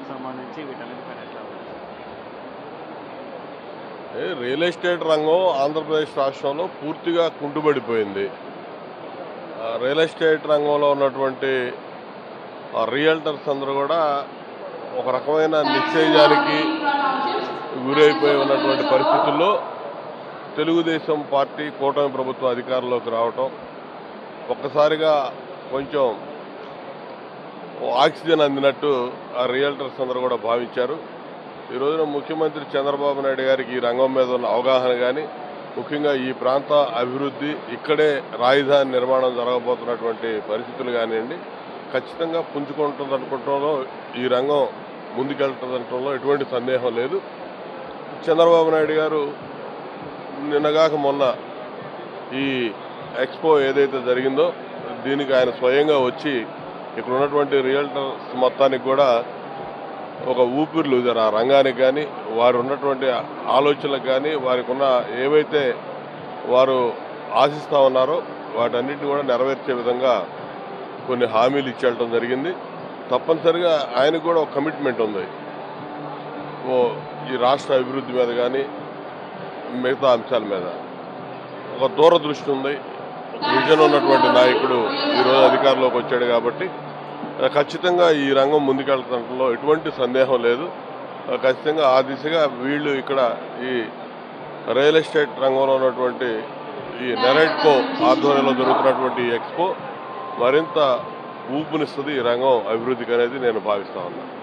పరిశ్రమలకు సంబంధించి వీటన్నిటిపైన ఎట్లా ఉంది? రియల్ ఎస్టేట్ రంగం ఆంధ్రప్రదేశ్ రాష్ట్రంలో పూర్తిగా కుంటుబడిపోయింది. రియల్ ఎస్టేట్ రంగంలో ఉన్నటువంటి రియల్టర్స్ అందరూ కూడా ఒక రకమైన నిశ్చయానికి గురైపోయి ఉన్నటువంటి పరిస్థితుల్లో తెలుగుదేశం పార్టీ కూటమి ప్రభుత్వం అధికారంలోకి రావటం ఒక్కసారిగా కొంచెం ఆక్సిజన్ అందినట్టు ఆ రియల్టర్స్ అందరూ కూడా భావించారు. ఈ రోజున ముఖ్యమంత్రి చంద్రబాబు నాయుడు గారికి ఈ రంగం మీద ఉన్న అవగాహన కానీ, ముఖ్యంగా ఈ ప్రాంత అభివృద్ధి, ఇక్కడే రాజధాని నిర్మాణం జరగబోతున్నటువంటి పరిస్థితులు కానివ్వండి, ఖచ్చితంగా పుంజుకుంటుంది అనుకుంటంలో, ఈ రంగం ముందుకెళ్తుందనటంలో ఎటువంటి సందేహం లేదు. చంద్రబాబు నాయుడు గారు నిన్నగాక మొన్న ఈ ఎక్స్పో ఏదైతే జరిగిందో దీనికి ఆయన స్వయంగా వచ్చి ఇక్కడ ఉన్నటువంటి రియల్టర్స్ మొత్తానికి కూడా ఒక ఊపిరిలు ఆ రంగానికి కానీ, వారు ఉన్నటువంటి ఆలోచనలకు కానీ, వారికి ఉన్న ఏవైతే వారు ఆశిస్తూ ఉన్నారో వాటన్నిటిని కూడా నెరవేర్చే విధంగా కొన్ని హామీలు ఇచ్చేయటం జరిగింది. తప్పనిసరిగా ఆయనకు కూడా ఒక కమిట్మెంట్ ఉంది. ఈ రాష్ట్ర అభివృద్ధి మీద కానీ మిగతా అంశాల మీద ఒక దూరదృష్టి ఉంది. విజన్ ఉన్నటువంటి నాయకుడు ఈరోజు అధికారంలోకి వచ్చాడు కాబట్టి ఖచ్చితంగా ఈ రంగం ముందుకెళ్తుండటంలో ఎటువంటి సందేహం లేదు. ఖచ్చితంగా ఆ దిశగా వీళ్ళు ఇక్కడ ఈ రియల్ ఎస్టేట్ రంగంలో ఉన్నటువంటి ఈ నెరెడ్కో ఆధ్వర్యంలో జరుగుతున్నటువంటి ఎక్స్పో మరింత ఊపునిస్తుంది ఈ రంగం అభివృద్ధికి అనేది నేను భావిస్తా ఉన్నాను.